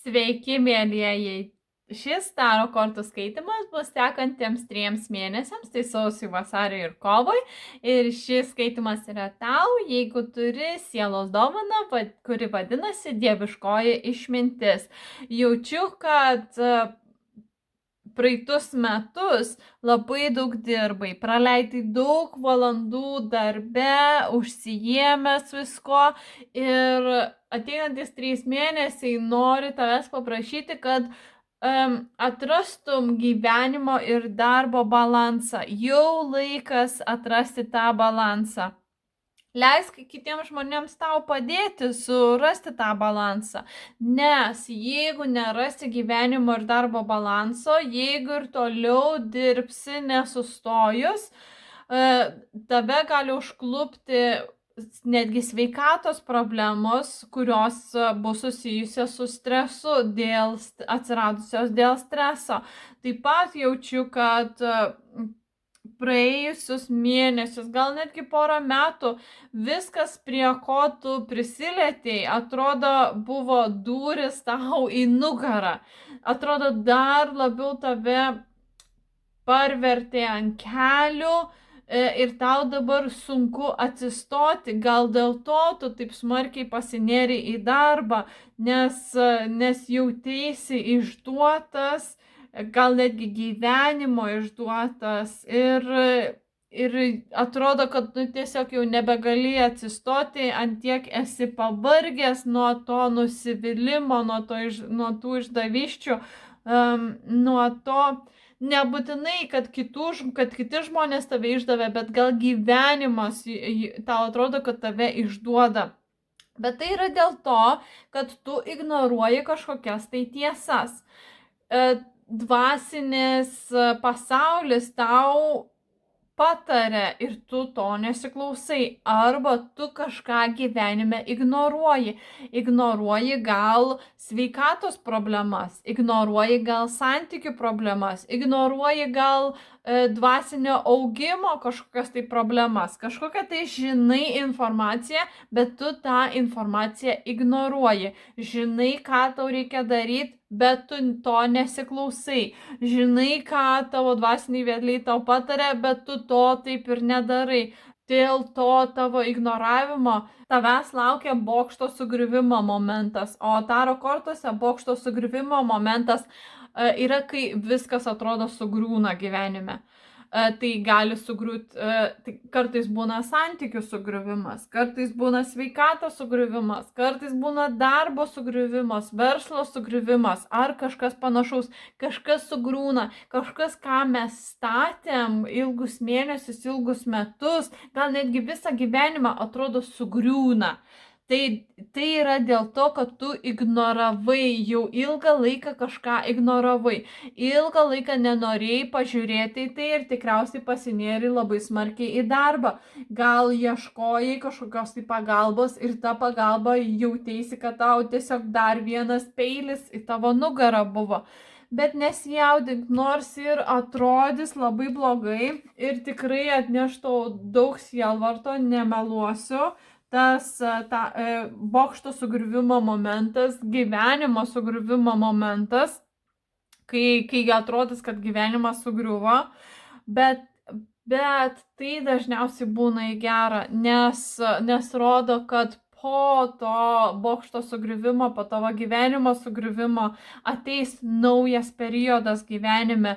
Sveiki, mėlyjeji. Šis tarot kortų skaitimas bus sekantiems 3 mėnesiams, tai sausiui, vasariui ir kovui. Ir šis skaitimas yra tau, jeigu turi sielos dovaną, kuri vadinasi dieviškoji išmintis. Jaučiu, kad praeitus metus labai daug dirbai, praleidai daug valandų darbe, užsijėmęs visko ir ateinantis 3 mėnesiai nori tavęs paprašyti, kad atrastum gyvenimo ir darbo balansą. Jau laikas atrasti tą balansą. Leisk kitiems žmonėms tau padėti surasti tą balansą, nes jeigu nerasi gyvenimo ir darbo balanso, jeigu ir toliau dirbsi nesustojus, tave gali užklupti netgi sveikatos problemos, kurios bus susijusios su stresu atsiradusios dėl streso. Taip pat jaučiu, kad praėjusius mėnesius, gal netgi porą metų, viskas, prie ko tu prisilietei, atrodo, buvo dūris tau į nugarą. Atrodo, dar labiau tave parvertė ant kelių ir tau dabar sunku atsistoti. Gal dėl to tu taip smarkiai pasinėri į darbą, nes jauteisi išduotas, gal netgi gyvenimo išduotas ir atrodo, kad tu tiesiog jau nebegali atsistoti, antiek esi pavargęs nuo to nusivylimą, nuo tų išdavysčių, nuo to nebūtinai, kad kiti žmonės tave išdavė, bet gal gyvenimas tau atrodo, kad tave išduoda. Bet tai yra dėl to, kad tu ignoruoji kažkokias tai tiesas. Dvasinis pasaulis tau pataria ir tu to nesiklausai, arba tu kažką gyvenime ignoruoji. Ignoruoji gal sveikatos problemas, ignoruoji gal santykių problemas, ignoruoji gal dvasinio augimo kažkokias tai problemas, kažkokią tai žinai informaciją, bet tu tą informaciją ignoruoji. Žinai, ką tau reikia daryti, bet tu to nesiklausai. Žinai, ką tavo dvasiniai vedliai tau patarė, bet tu to taip ir nedarai. Dėl to tavo ignoravimo tavęs laukia bokšto sugriuvimo momentas, o tarot kortose bokšto sugriuvimo momentas yra, kai viskas atrodo sugriūna gyvenime. Tai gali sugriūti, tai kartais būna santykių sugriuvimas, kartais būna sveikatos sugriuvimas, kartais būna darbo sugriuvimas, verslo sugriuvimas ar kažkas panašaus, kažkas sugriūna, kažkas, ką mes statėm ilgus mėnesius, ilgus metus, gal netgi visą gyvenimą atrodo sugriūna. Tai yra dėl to, kad tu ignoravai, jau ilgą laiką kažką ignoravai, ilgą laiką nenorėjai pažiūrėti į tai ir tikriausiai pasinėri labai smarkiai į darbą. Gal ieškojai kažkokios tai pagalbos ir ta pagalba jauteisi, kad tau tiesiog dar vienas peilis į tavo nugarą buvo. Bet nesijaudink, nors ir atrodys labai blogai ir tikrai atneš tau daug sielvarto, nemeluosiu. Tas bokšto sugriuvimo momentas, gyvenimo sugriuvimo momentas, kai atrodys, kad gyvenimas sugriuvo, bet tai dažniausiai būna į gerą, nes rodo, kad po to bokšto sugriuvimo, po tavo gyvenimo sugriuvimo ateis naujas periodas gyvenime.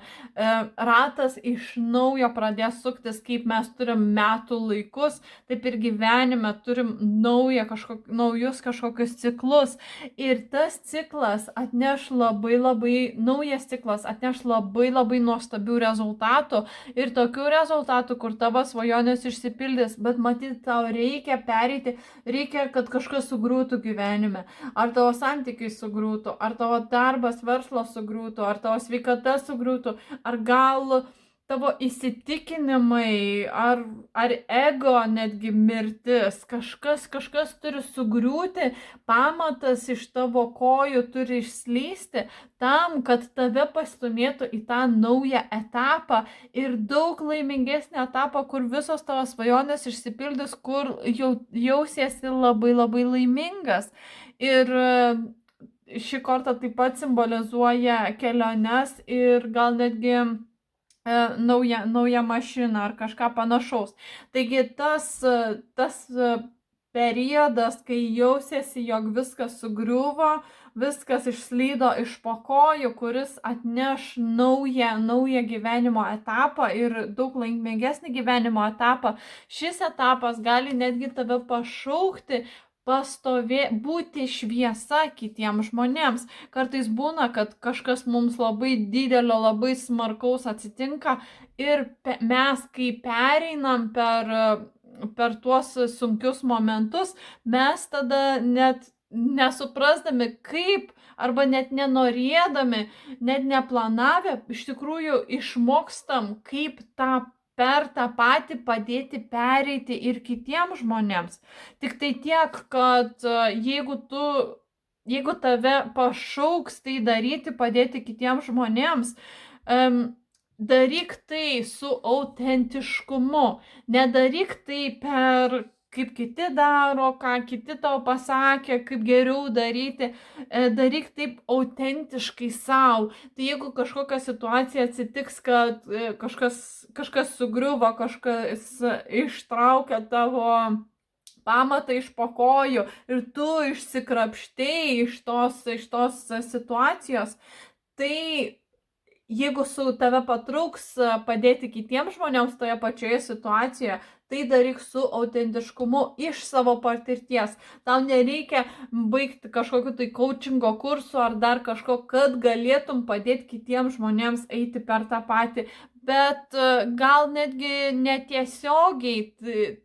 Ratas iš naujo pradės suktis, kaip mes turim metų laikus, taip ir gyvenime turim naujus kažkokius ciklus. Ir tas ciklas atneš naujas ciklas atneš labai nuostabių rezultatų ir tokių rezultatų, kur tavo svajonės išsipildys, bet matyt, tau reikia pereiti, reikia, kad kažkas sugriūtų gyvenime. Ar tavo santykiai sugriūtų, ar tavo darbas, verslas sugriūtų, ar tavo sveikata sugriūtų, ar gal tavo įsitikinimai, ar ego netgi mirtis. Kažkas turi sugriūti, pamatas iš tavo kojų turi išslysti tam, kad tave pastumėtų į tą naują etapą ir daug laimingesnį etapą, kur visos tavo svajonės išsipildys, kur jausiesi labai laimingas. Ir šį kortą taip pat simbolizuoja keliones ir gal netgi naują mašiną ar kažką panašaus. Taigi tas periodas, kai jausiesi, jog viskas sugriuvo, viskas išslydo iš po kojų, kuris atneš naują gyvenimo etapą ir daug laimingesnį gyvenimo etapą. Šis etapas gali netgi tave pašaukti būti šviesa kitiems žmonėms. Kartais būna, kad kažkas mums labai didelio, labai smarkaus atsitinka ir mes, kai pereinam per tuos sunkius momentus, mes tada net nesuprasdami kaip, arba net nenorėdami, net neplanavę, iš tikrųjų išmokstam, kaip per tą patį padėti pereiti ir kitiems žmonėms. Tik tai tiek, kad jeigu tave pašauks tai daryti, padėti kitiems žmonėms, daryk tai su autentiškumu, nedaryk tai per kaip kiti daro, ką kiti tau pasakė, kaip geriau daryti, daryk taip autentiškai savo. Tai jeigu kažkokia situacija atsitiks, kad kažkas sugriuvo, kažkas ištraukia tavo pamatą iš po kojų ir tu išsikrapštei iš tos situacijos, tai jeigu su tave patrauks padėti kitiems žmonėms toje pačioje situacijoje, tai daryk su autentiškumu iš savo patirties. Tau nereikia baigti kažkokiu tai coachingo kursu ar dar kažko, kad galėtum padėti kitiems žmonėms eiti per tą patį. Bet gal netgi netiesiogiai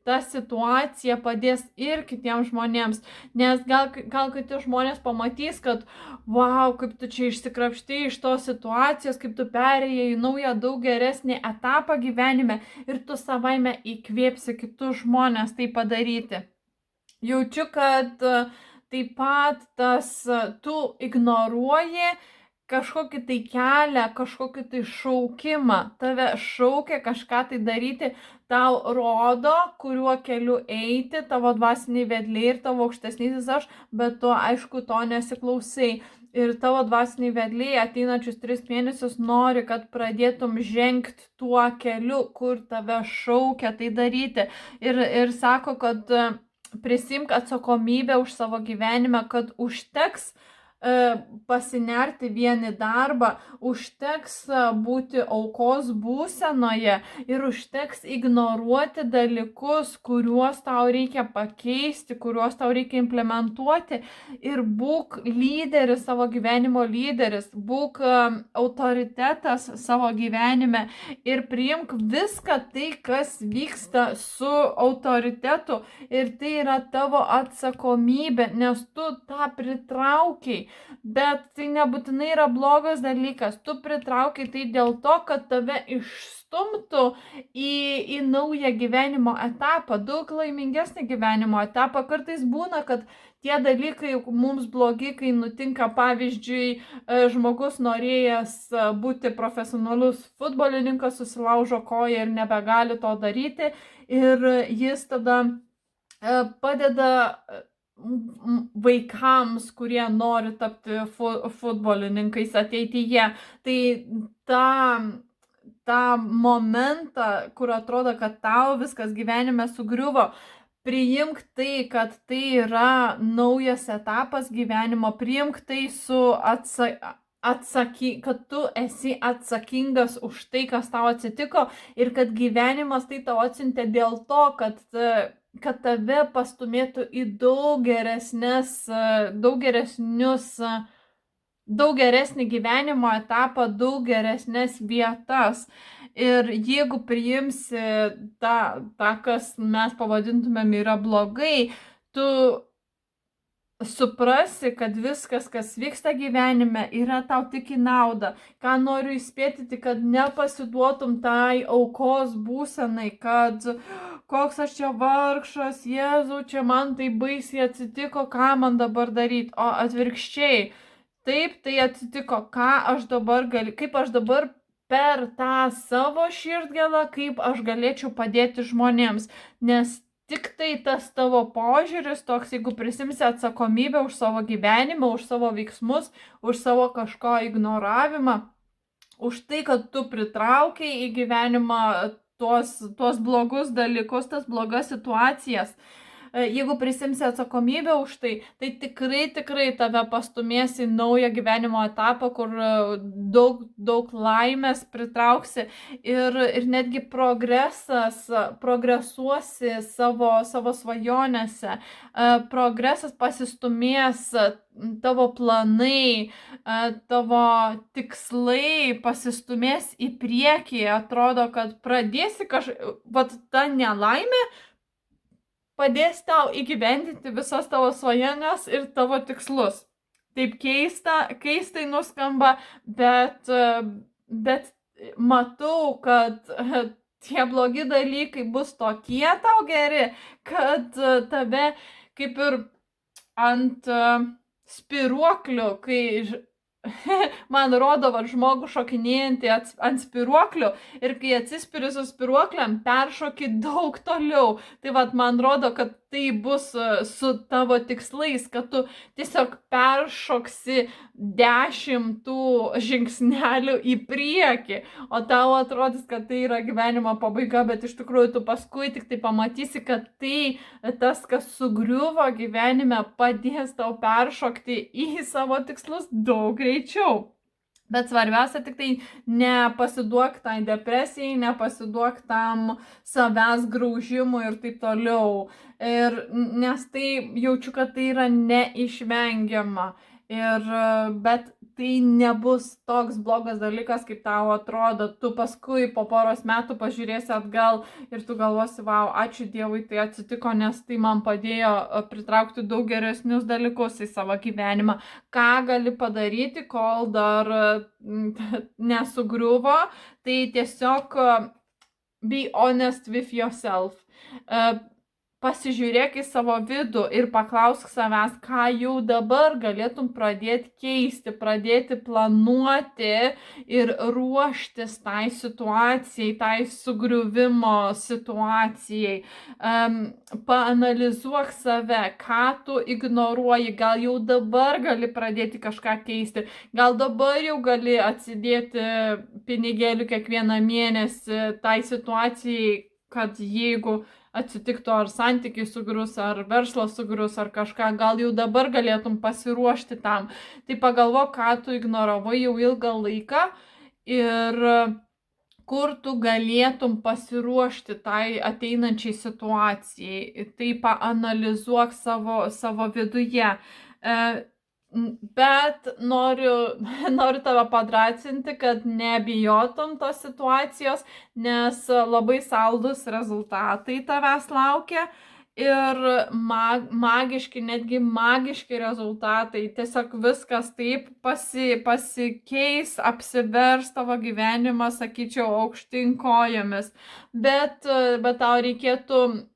ta situacija padės ir kitiems žmonėms, nes gal kiti žmonės pamatys, kad wow, kaip tu čia išsikrapštei iš tos situacijos, kaip tu perėjai į naują, daug geresnį etapą gyvenime ir tu savaime įkvėpsi kitus žmonės tai padaryti. Jaučiu, kad taip pat tu ignoruoji kažkokį tai kelią, kažkokį tai šaukimą, tave šaukia kažką tai daryti, tau rodo, kuriuo keliu eiti, tavo dvasiniai vedliai ir tavo aukštesnysis aš, bet tu aišku to nesiklausai. Ir tavo dvasiniai vedliai ateinančius 3 mėnesius nori, kad pradėtum žengti tuo keliu, kur tave šaukia tai daryti. Ir sako, kad prisimk atsakomybę už savo gyvenimą, kad užteks pasinerti vien į darbą, užteks būti aukos būsenoje ir užteks ignoruoti dalykus, kuriuos tau reikia pakeisti, kuriuos tau reikia implementuoti ir būk lyderis, savo gyvenimo lyderis, būk autoritetas savo gyvenime ir priimk viską tai, kas vyksta su autoritetu ir tai yra tavo atsakomybė, nes tu tą pritraukiai. Bet tai nebūtinai yra blogas dalykas. Tu pritraukai tai dėl to, kad tave išstumtų į naują gyvenimo etapą, daug laimingesnį gyvenimo etapą. Kartais būna, kad tie dalykai mums blogi, kai nutinka, pavyzdžiui, žmogus norėjęs būti profesionalus futbolininkas, susilaužo koją ir nebegali to daryti ir jis tada padeda vaikams, kurie nori tapti futbolininkais ateityje. Tai tą momentą, kur atrodo, kad tau viskas gyvenime sugriuvo, priimk tai, kad tai yra naujas etapas gyvenimo, priimk tai su kad tu esi atsakingas už tai, kas tau atsitiko ir kad gyvenimas tai tau atsiuntė dėl to, kad tave pastumėtų į daug geresnį gyvenimo etapą, daug geresnės vietas. Ir jeigu priimsi tą, kas mes pavadintumėm yra blogai, tu suprasi, kad viskas, kas vyksta gyvenime, yra tau tik į naudą. Ką noriu įspėti, tik kad nepasiduotum tai aukos būsenai, kad koks aš čia vargšas, Jėzau, čia man tai baisiai atsitiko, ką man dabar daryti, o atvirkščiai. Taip, tai atsitiko, kaip aš dabar per tą savo širdgėlą, kaip aš galėčiau padėti žmonėms, nes tik tai tas tavo požiūris toks, jeigu prisimsi atsakomybę už savo gyvenimą, už savo veiksmus, už savo kažko ignoravimą, už tai, kad tu pritraukiai į gyvenimą tuos blogus dalykus, tas blogas situacijas. Jeigu prisimsi atsakomybę už tai, tai tikrai tave pastumės į naują gyvenimo etapą, kur daug laimės pritrauksi ir netgi progresuosi savo svajonėse, progresas pasistumės, tavo planai, tavo tikslai pasistumės į priekį, atrodo, kad pradėsi vat ta nelaimė padės tau įgyvendinti visas tavo svajones ir tavo tikslus. Taip keistai nuskamba, bet matau, kad tie blogi dalykai bus tokie tau geri, kad tave kaip ir ant spiruoklių, kai man rodo žmogų šokinėjantį ant spiruoklių ir kai atsispiri su spiruokliam, peršoki daug toliau. Tai man rodo, kad tai bus su tavo tikslais, kad tu tiesiog peršoksi 10 žingsnelių į priekį, o tau atrodys, kad tai yra gyvenimo pabaiga, bet iš tikrųjų tu paskui tik tai pamatysi, kad tai tas, kas sugriuvo gyvenime, padės tau peršokti į savo tikslus daug greičiau. Bet svarbiausia tik tai nepasiduok tai depresijai, nepasiduok tam savęs graužimui ir taip toliau. Nes tai jaučiu, kad tai yra neišvengiama. Bet tai nebus toks blogas dalykas, kaip tau atrodo. Tu paskui po poros metų pažiūrėsi atgal ir tu galvosi, vau, ačiū Dievui, tai atsitiko, nes tai man padėjo pritraukti daug geresnius dalykus į savo gyvenimą. Ką gali padaryti, kol dar nesugriuvo, tai tiesiog be honest with yourself. Pasižiūrėk į savo vidų ir paklausk savęs, ką jau dabar galėtum pradėti keisti, pradėti planuoti ir ruoštis tai situacijai, tai sugriuvimo situacijai. Paanalizuok save, ką tu ignoruoji, gal jau dabar gali pradėti kažką keisti, gal dabar jau gali atsidėti pinigėlių kiekvieną mėnesį tai situacijai, kad jeigu atsitiktų ar santykiai sugrius, ar verslas sugrius, ar kažką, gal jau dabar galėtum pasiruošti tam. Tai pagalvok, ką tu ignoravai jau ilgą laiką ir kur tu galėtum pasiruošti tai ateinančiai situacijai. Tai paanalizuok savo viduje. Bet noriu tave padrasinti, kad nebijotum tos situacijos, nes labai saldus rezultatai tavęs laukia ir netgi magiški rezultatai. Tiesiog viskas taip pasikeis, apsivers tavo gyvenimą, sakyčiau, aukštyn kojomis. Bet tau reikėtų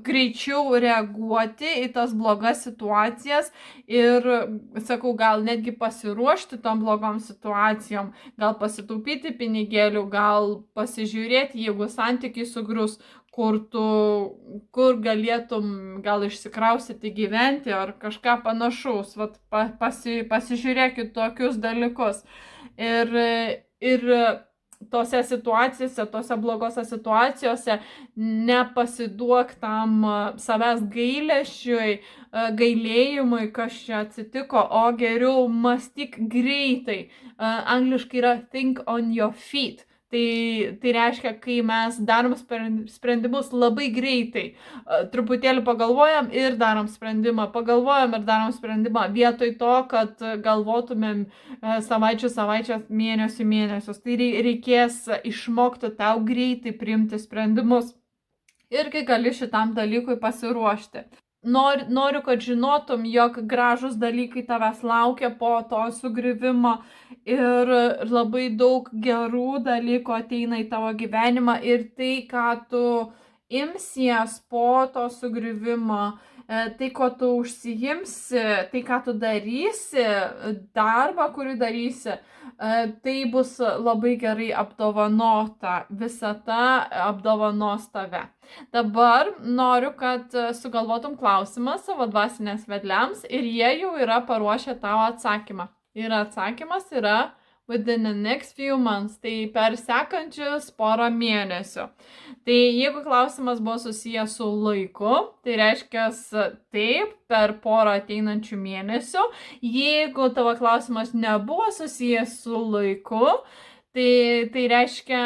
greičiau reaguoti į tas blogas situacijas ir, sakau, gal netgi pasiruošti tom blogom situacijom, gal pasitaupyti pinigėlių, gal pasižiūrėti, jeigu santykiai sugrius, kur galėtum gal išsikraustyti gyventi ar kažką panašaus. Pasižiūrėkit tokius dalykus. Ir tose situacijose, tose blogose situacijose nepasiduok tam savęs gailėjimui, kas čia atsitiko, o geriau mąstyk greitai. Angliškai yra think on your feet. Tai reiškia, kai mes darom sprendimus labai greitai. Truputėlį pagalvojam ir darom sprendimą, vietoj to, kad galvotumėm savaičių, mėnesius. Tai reikės išmokti tau greitai priimti sprendimus. Ir kai gali šitam dalykui pasiruošti. Noriu, kad žinotum, jog gražus dalykai tavęs laukia po to sugriuvimo ir labai daug gerų dalykų ateina į tavo gyvenimą ir tai, ką tu imsies po to sugriuvimo, tai, ko tu užsijimsi, tai, ką tu darysi, darbą, kurį darysi, tai bus labai gerai apdovanota, visata apdovanos tave. Dabar noriu, kad sugalvotum klausimą savo dvasinės vedliams ir jie jau yra paruošę tavo atsakymą. Ir atsakymas yra within the next few months, tai per sekančius porą mėnesių. Tai jeigu klausimas buvo susijęs su laiku, tai reiškia taip, per porą ateinančių mėnesių. Jeigu tavo klausimas nebuvo susijęs su laiku, tai reiškia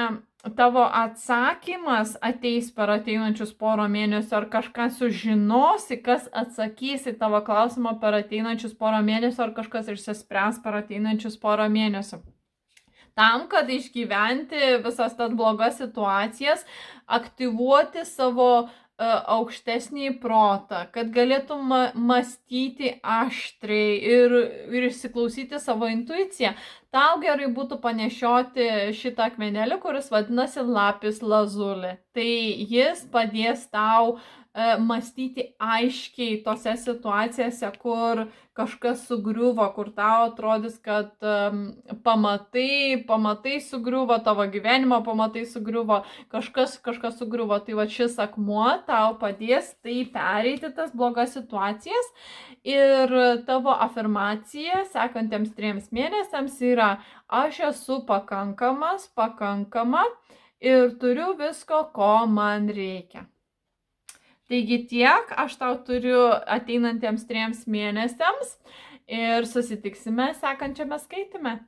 tavo atsakymas ateis per ateinančius porą mėnesių, ar kažką sužinosi, kas atsakys į tavo klausimą per ateinančius porą mėnesių, ar kažkas išsispręs per ateinančius porą mėnesių. Tam, kad išgyventi visas tas blogas situacijas, aktyvuoti savo aukštesnį protą, kad galėtum mąstyti aštriai ir įsiklausyti savo intuiciją. Tau gerai būtų panešioti šitą akmenėlį, kuris vadinasi lapis lazuli. Tai jis padės tau mąstyti aiškiai tose situacijose, kur kažkas sugriuvo, kur tau atrodys, kad pamatai sugriuvo, tavo gyvenimo pamatai sugriuvo, kažkas sugriuvo. Tai va šis akmuo tau padės tai pereiti tas blogas situacijas. Ir tavo afirmacija sekantiems 3 mėnesiams yra: aš esu pakankama ir turiu visko, ko man reikia. Taigi tiek aš tau turiu ateinantiems 3 mėnesiams ir susitiksime sekančiame skaitime.